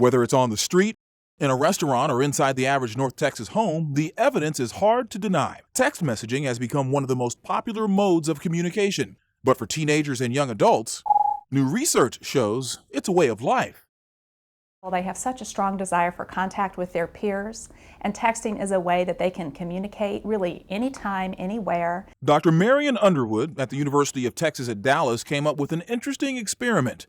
Whether it's on the street, in a restaurant, or inside the average North Texas home, the evidence is hard to deny. Text messaging has become one of the most popular modes of communication. But for teenagers and young adults, new research shows it's a way of life. Well, they have such a strong desire for contact with their peers, and texting is a way that they can communicate really anytime, anywhere. Dr. Marion Underwood at the University of Texas at Dallas came up with an interesting experiment.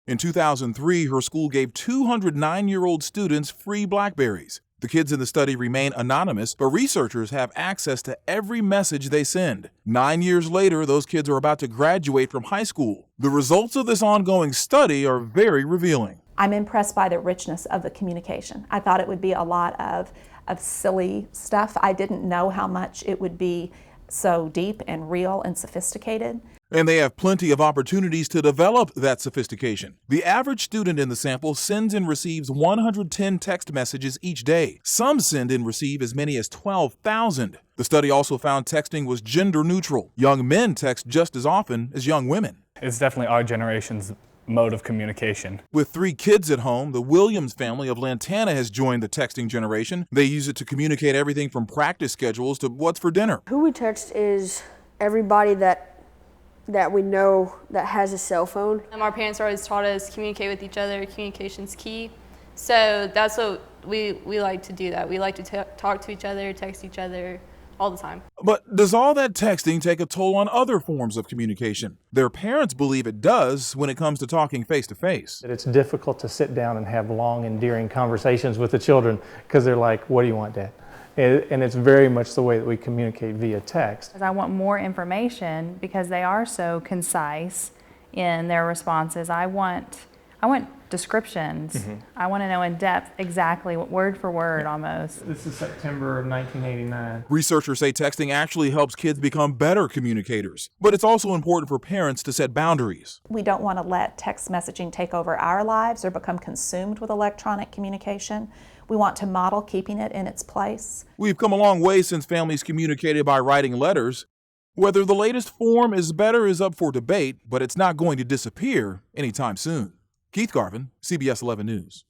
In 2003, her school gave 200 9-year-old students free BlackBerries. The kids in the study remain anonymous, but researchers have access to every message they send. 9 years later, those kids are about to graduate from high school. The results of this ongoing study are very revealing. I'm impressed by the richness of the communication. I thought it would be a lot of silly stuff. I didn't know how much it would be so deep and real and sophisticated. And they have plenty of opportunities to develop that sophistication. The average student in the sample sends and receives 110 text messages each day. Some send and receive as many as 12,000. The study also found texting was gender neutral. Young men text just as often as young women. It's definitely our generation's mode of communication. With 3 kids at home, the Williams family of Lantana has joined the texting generation. They use it to communicate everything from practice schedules to what's for dinner. Who we text is everybody that we know that has a cell phone. Our parents always taught us communicate with each other, communication's key. So that's what we like to do that. We like to talk to each other, text each other all the time. But does all that texting take a toll on other forms of communication? Their parents believe it does when it comes to talking face to face. It's difficult to sit down and have long, endearing conversations with the children because they're like, what do you want, Dad? And it's very much the way that we communicate via text. I want more information because they are so concise in their responses. I want descriptions. I want to know in depth exactly, word for word almost. This is September of 1989. Researchers say texting actually helps kids become better communicators, but it's also important for parents to set boundaries. We don't want to let text messaging take over our lives or become consumed with electronic communication. We want to model keeping it in its place. We've come a long way since families communicated by writing letters. Whether the latest form is better is up for debate, but it's not going to disappear anytime soon. Keith Garvin, CBS 11 News.